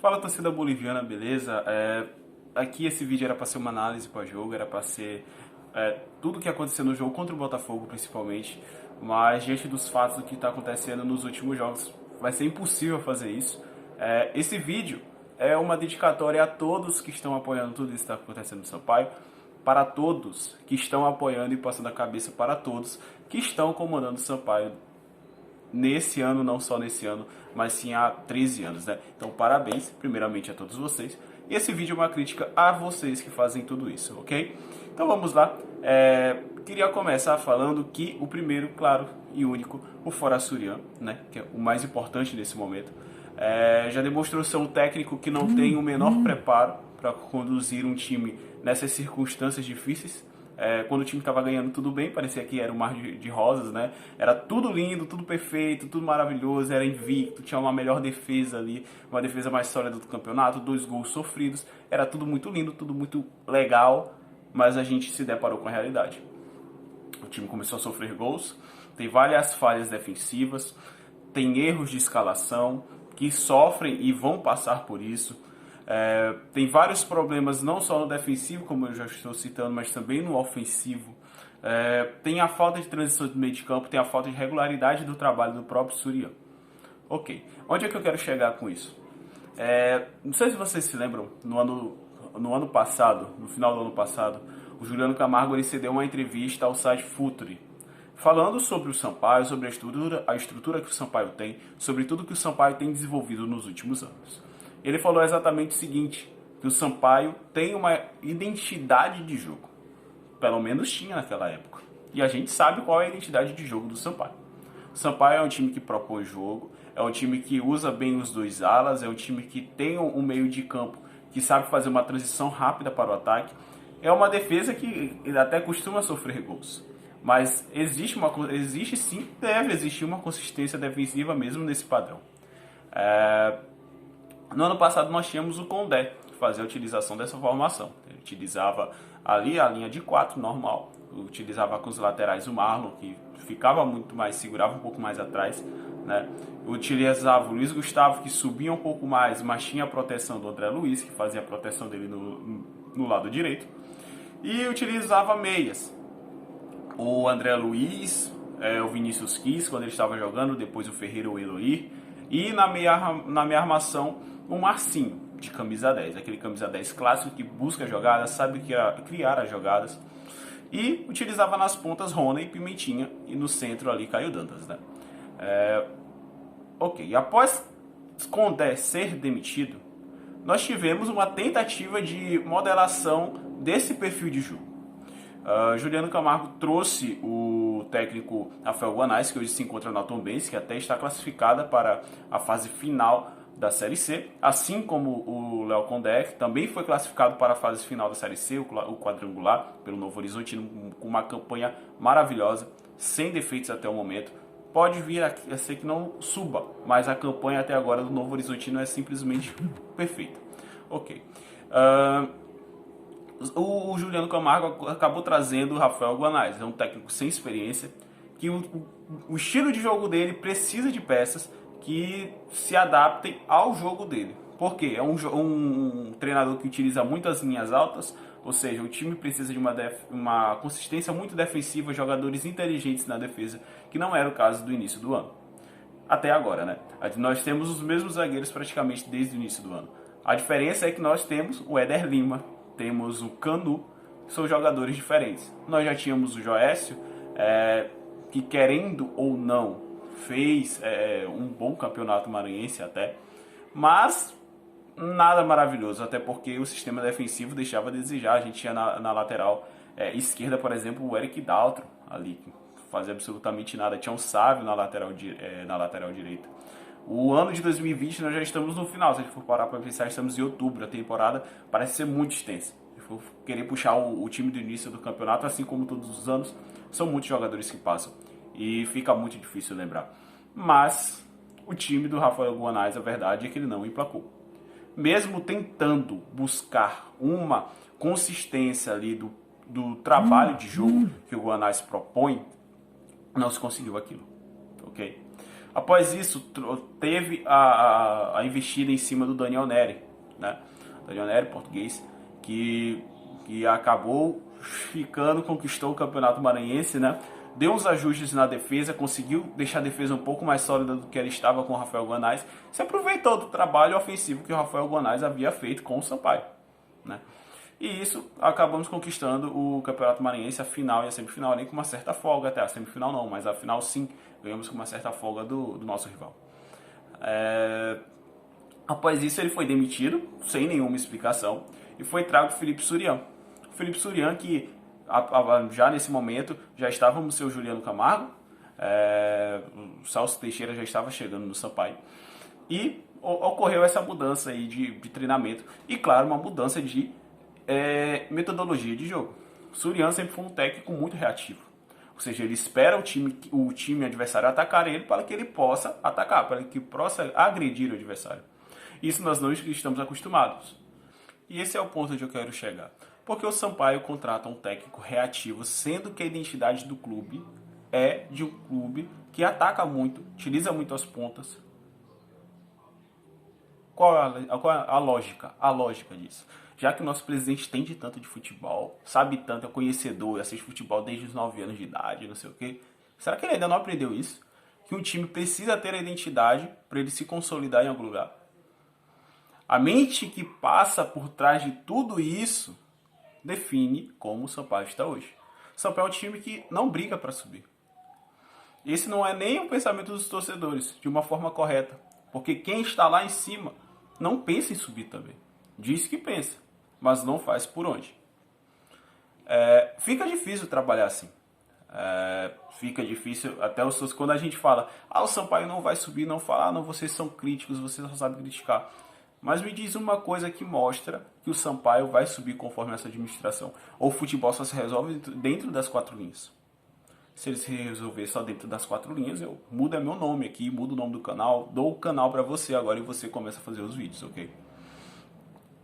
Fala, torcida boliviana, beleza? Aqui esse vídeo era para ser uma análise para o jogo, era para ser tudo o que aconteceu no jogo contra o Botafogo principalmente, mas diante dos fatos do que está acontecendo nos últimos jogos, vai ser impossível fazer isso. Esse vídeo é uma dedicatória a todos que estão apoiando tudo isso que está acontecendo no Sampaio, para todos que estão apoiando e passando a cabeça para todos que estão comandando o Sampaio nesse ano, não só nesse ano, mas sim há 13 anos, né? Então, parabéns, primeiramente, a todos vocês. E esse vídeo é uma crítica a vocês que fazem tudo isso, ok? Então, vamos lá. Queria começar falando que o primeiro, claro e único, o Fora Surian, né? Que é o mais importante nesse momento. Já demonstrou ser um técnico que não tem o menor preparo para conduzir um time nessas circunstâncias difíceis. Quando o time estava ganhando tudo bem, parecia que era um mar de rosas, né? Era tudo lindo, tudo perfeito, tudo maravilhoso, era invicto, tinha uma melhor defesa ali, uma defesa mais sólida do campeonato, 2 gols sofridos, era tudo muito lindo, tudo muito legal, mas a gente se deparou com a realidade. O time começou a sofrer gols, tem várias falhas defensivas, tem erros de escalação que sofrem e vão passar por isso. Tem vários problemas não só no defensivo, como eu já estou citando, mas também no ofensivo. Tem a falta de transição do meio de campo, tem a falta de regularidade do trabalho do próprio Surian. Ok, onde é que eu quero chegar com isso? Não sei se vocês se lembram, no ano passado, no final do ano passado, o Juliano Camargo ele cedeu uma entrevista ao site Futuri, falando sobre o Sampaio, sobre a estrutura que o Sampaio tem, sobre tudo que o Sampaio tem desenvolvido nos últimos anos. Ele falou exatamente o seguinte, que o Sampaio tem uma identidade de jogo. Pelo menos tinha naquela época. E a gente sabe qual é a identidade de jogo do Sampaio. O Sampaio é um time que propõe jogo, é um time que usa bem os dois alas, é um time que tem um meio de campo que sabe fazer uma transição rápida para o ataque. É uma defesa que até costuma sofrer gols. Mas existe sim, deve existir uma consistência defensiva mesmo nesse padrão. No ano passado nós tínhamos o Condé, que fazia a utilização dessa formação. Ele utilizava ali a linha de 4 normal, utilizava com os laterais o Marlon, que ficava muito mais, segurava um pouco mais atrás, né? Utilizava o Luiz Gustavo, que subia um pouco mais, mas tinha a proteção do André Luiz, que fazia a proteção dele no lado direito. E utilizava meias. O André Luiz, o Vinícius Quis, quando ele estava jogando, depois o Ferreira ou o Eloy. E na minha armação, o Marcinho, de camisa 10. Aquele camisa 10 clássico que busca jogadas, sabe criar as jogadas. E utilizava nas pontas Rony e Pimentinha. E no centro ali Caio Dantas, né? Ok, após Condé ser demitido, nós tivemos uma tentativa de modelação desse perfil de jogo. Juliano Camargo trouxe o técnico Rafael Guanais, que hoje se encontra na Tombense, que até está classificada para a fase final da Série C, assim como o Léo Condé, que também foi classificado para a fase final da Série C, o quadrangular, pelo Novo Horizontino, com uma campanha maravilhosa, sem defeitos até o momento. Pode vir a ser que não suba, mas a campanha até agora do Novo Horizontino é simplesmente perfeita. Ok. O Juliano Camargo acabou trazendo o Rafael Guanais, é um técnico sem experiência, que o estilo de jogo dele precisa de peças que se adaptem ao jogo dele. Por quê? É um treinador que utiliza muitas linhas altas, ou seja, o time precisa de uma consistência muito defensiva, jogadores inteligentes na defesa, que não era o caso do início do ano. Até agora, né? Nós temos os mesmos zagueiros praticamente desde o início do ano. A diferença é que nós temos o Éder Lima, temos o Canu, que são jogadores diferentes. Nós já tínhamos o Joécio, que querendo ou não, fez um bom campeonato maranhense até, mas nada maravilhoso, até porque o sistema defensivo deixava a desejar. A gente tinha na lateral esquerda, por exemplo, o Eric Daltro, ali, que fazia absolutamente nada. Tinha um Sávio na lateral direita. O ano de 2020 nós já estamos no final, se a gente for parar para pensar, estamos em outubro, a temporada parece ser muito extensa. Se for querer puxar o time do início do campeonato, assim como todos os anos, são muitos jogadores que passam e fica muito difícil lembrar. Mas o time do Rafael Guanais, a verdade é que ele não emplacou. Mesmo tentando buscar uma consistência ali do trabalho de jogo que o Guanais propõe, não se conseguiu aquilo, ok? Após isso, teve a investida em cima do Daniel Neri, né? Daniel Neri, português, que acabou conquistou o Campeonato Maranhense, né? Deu uns ajustes na defesa, conseguiu deixar a defesa um pouco mais sólida do que ela estava com o Rafael Guanais, se aproveitou do trabalho ofensivo que o Rafael Guanais havia feito com o Sampaio, né? E isso, acabamos conquistando o Campeonato Maranhense, a final e a semifinal, nem com uma certa folga, até a semifinal não, mas a final sim, ganhamos com uma certa folga do nosso rival. Após isso ele foi demitido, sem nenhuma explicação, e foi trago o Felipe Surian. O Felipe Surian que já nesse momento já estávamos seu Juliano Camargo, o Celso Teixeira já estava chegando no Sampaio, e ocorreu essa mudança aí de treinamento, e claro, uma mudança de metodologia de jogo. O Surian sempre foi um técnico muito reativo. Ou seja, ele espera o time adversário atacar ele para que ele possa atacar, para que possa agredir o adversário. Isso nós não estamos acostumados. E esse é o ponto onde eu quero chegar. Porque o Sampaio contrata um técnico reativo, sendo que a identidade do clube é de um clube que ataca muito, utiliza muito as pontas. Qual é a lógica? A lógica disso. Já que o nosso presidente entende tanto de futebol, sabe tanto, é conhecedor, assiste futebol desde os 9 anos de idade, não sei o quê. Será que ele ainda não aprendeu isso? Que um time precisa ter a identidade para ele se consolidar em algum lugar. A mente que passa por trás de tudo isso define como o Sampaio está hoje. O Sampaio é um time que não briga para subir. Esse não é nem o pensamento dos torcedores, de uma forma correta. Porque quem está lá em cima não pensa em subir também. Diz que pensa, mas não faz por onde. Fica difícil trabalhar assim. Fica difícil, até quando a gente fala, o Sampaio não vai subir, não fala, não, vocês são críticos, vocês só sabem criticar. Mas me diz uma coisa que mostra que o Sampaio vai subir conforme essa administração. Ou o futebol só se resolve dentro das 4 linhas. Se ele se resolver só dentro das 4 linhas, eu mudo meu nome aqui, mudo o nome do canal, dou o canal para você agora e você começa a fazer os vídeos, ok?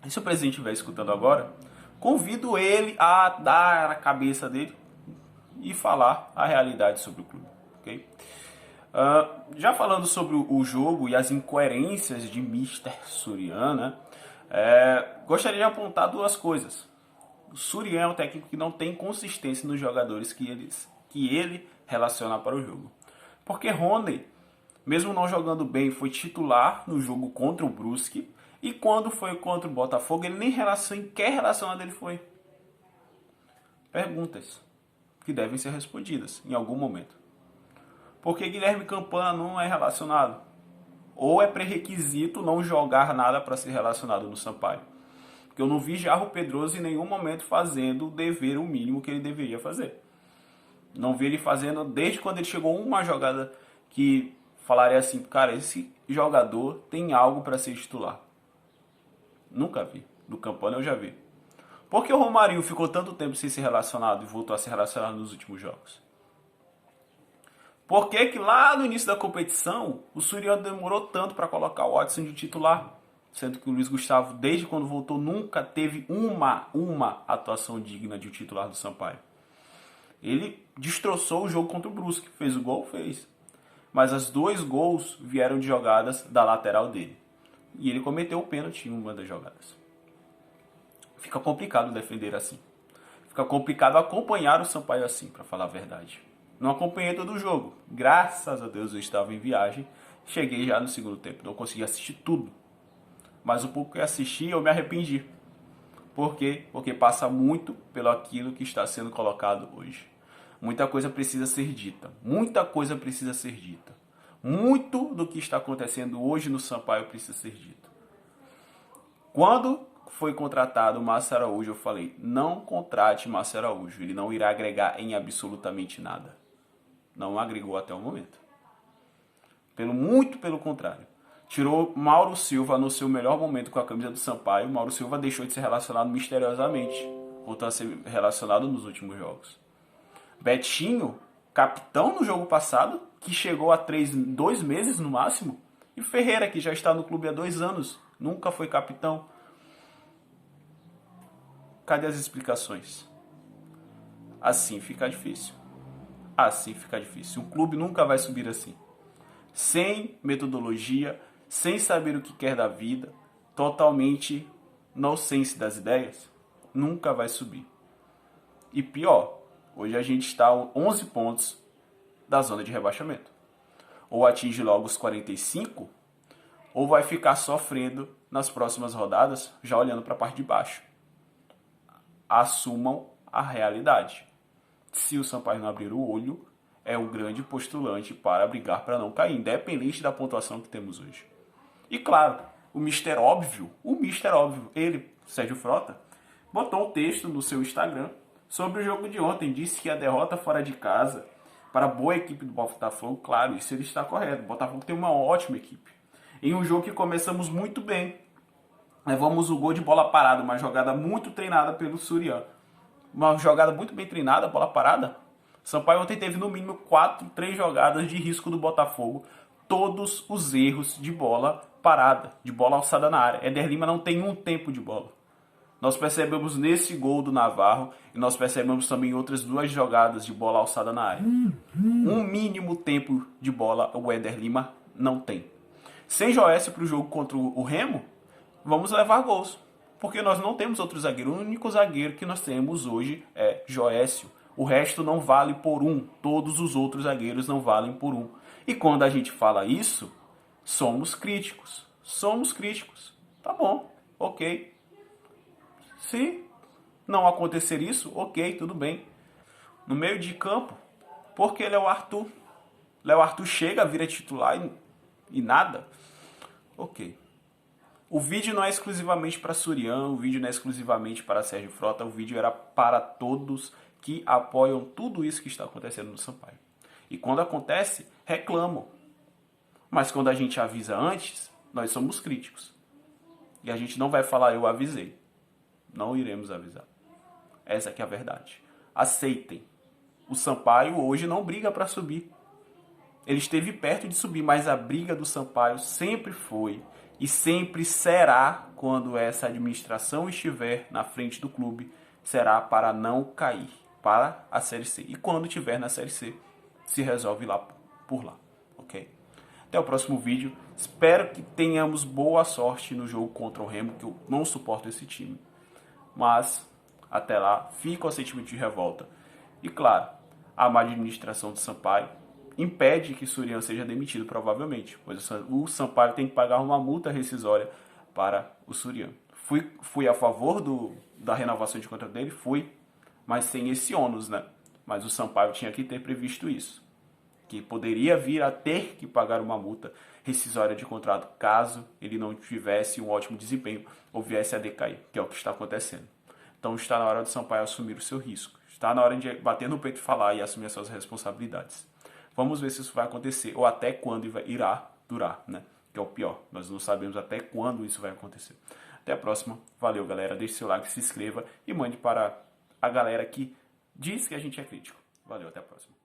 E se o presidente estiver escutando agora, convido ele a dar a cabeça dele e falar a realidade sobre o clube, ok? Já falando sobre o jogo e as incoerências de Mister Surian, né? Gostaria de apontar 2 coisas. O Surian é um técnico que não tem consistência nos jogadores que ele relaciona para o jogo. Porque Rony, mesmo não jogando bem, foi titular no jogo contra o Brusque, e quando foi contra o Botafogo, ele nem sequer relacionado ele foi. Perguntas que devem ser respondidas em algum momento. Por que Guilherme Campana não é relacionado? Ou é pré-requisito não jogar nada para ser relacionado no Sampaio? Porque eu não vi Jarro Pedroso em nenhum momento fazendo o dever, o mínimo que ele deveria fazer. Não vi ele fazendo desde quando ele chegou uma jogada que falaria assim, cara, esse jogador tem algo para ser titular. Nunca vi. Do Campana eu já vi. Por que o Romarinho ficou tanto tempo sem ser relacionado e voltou a ser relacionado nos últimos jogos? Por que lá no início da competição o Surian demorou tanto para colocar o Watson de titular? Sendo que o Luiz Gustavo, desde quando voltou, nunca teve uma atuação digna de um titular do Sampaio. Ele destroçou o jogo contra o Brusque. Fez o gol? Fez. Mas os 2 gols vieram de jogadas da lateral dele. E ele cometeu o pênalti em uma das jogadas. Fica complicado defender assim. Fica complicado acompanhar o Sampaio assim, para falar a verdade. Não acompanhei todo o jogo. Graças a Deus eu estava em viagem. Cheguei já no segundo tempo. Não consegui assistir tudo. Mas o pouco que assisti eu me arrependi. Por quê? Porque passa muito pelo aquilo que está sendo colocado hoje. Muita coisa precisa ser dita. Muita coisa precisa ser dita. Muito do que está acontecendo hoje no Sampaio precisa ser dito. Quando foi contratado o Márcio Araújo, eu falei, não contrate Márcio Araújo. Ele não irá agregar em absolutamente nada. Não agregou até o momento. Muito pelo contrário. Tirou Mauro Silva no seu melhor momento com a camisa do Sampaio. Mauro Silva deixou de ser relacionado misteriosamente. Voltou a ser relacionado nos últimos jogos. Betinho, capitão no jogo passado, que chegou a 2 meses no máximo. E Ferreira, que já está no clube há 2 anos, nunca foi capitão. Cadê as explicações? Assim fica difícil. Assim fica difícil. Um clube nunca vai subir assim. sem metodologia, sem saber o que quer da vida, totalmente nonsense das ideias, nunca vai subir. E pior, hoje a gente está a 11 pontos da zona de rebaixamento. Ou atinge logo os 45, ou vai ficar sofrendo nas próximas rodadas, já olhando para a parte de baixo. Assumam a realidade. Se o Sampaio não abrir o olho, é o grande postulante para brigar para não cair, independente da pontuação que temos hoje. E claro, o Mister Óbvio, ele, Sérgio Frota, botou um texto no seu Instagram sobre o jogo de ontem. Disse que a derrota fora de casa para a boa equipe do Botafogo, claro, isso ele está correto. O Botafogo tem uma ótima equipe. Em um jogo que começamos muito bem. Levamos o gol de bola parada, uma jogada muito treinada pelo Surian. Uma jogada muito bem treinada, bola parada. Sampaio ontem teve no mínimo 3 jogadas de risco do Botafogo. Todos os erros de bola parada, de bola alçada na área. Éder Lima não tem um tempo de bola. Nós percebemos nesse gol do Navarro e nós percebemos também outras 2 jogadas de bola alçada na área. Um mínimo tempo de bola o Éder Lima não tem. Sem Joécio para o jogo contra o Remo, vamos levar gols. Porque nós não temos outro zagueiro. O único zagueiro que nós temos hoje é Joécio. O resto não vale por um. Todos os outros zagueiros não valem por um. E quando a gente fala isso, somos críticos. Somos críticos. Tá bom, ok. Se não acontecer isso, ok, tudo bem. No meio de campo, porque Léo Arthur. Léo Arthur chega, vira titular e nada. Ok. O vídeo não é exclusivamente para Surian, o vídeo não é exclusivamente para Sérgio Frota, o vídeo era para todos que apoiam tudo isso que está acontecendo no Sampaio. E quando acontece, reclamam. Mas quando a gente avisa antes, nós somos críticos. E a gente não vai falar eu avisei. Não iremos avisar. Essa que é a verdade. Aceitem. O Sampaio hoje não briga para subir. Ele esteve perto de subir, mas a briga do Sampaio sempre foi e sempre será, quando essa administração estiver na frente do clube, será para não cair para a Série C. E quando estiver na Série C, se resolve lá por lá, ok? Até o próximo vídeo. Espero que tenhamos boa sorte no jogo contra o Remo, que eu não suporto esse time. Mas, até lá, fica o sentimento de revolta. E claro, a má administração do Sampaio impede que Surian seja demitido, provavelmente, pois o Sampaio tem que pagar uma multa rescisória para o Surian. Fui a favor da renovação de contrato dele? Fui, mas sem esse ônus, né? Mas o Sampaio tinha que ter previsto isso, que poderia vir a ter que pagar uma multa rescisória de contrato caso ele não tivesse um ótimo desempenho ou viesse a decair, que é o que está acontecendo. Então está na hora do Sampaio assumir o seu risco. Está na hora de bater no peito e falar e assumir as suas responsabilidades. Vamos ver se isso vai acontecer ou até quando irá durar, né? Que é o pior. Nós não sabemos até quando isso vai acontecer. Até a próxima. Valeu, galera. Deixe seu like, se inscreva e mande para a galera que diz que a gente é crítico. Valeu, até a próxima.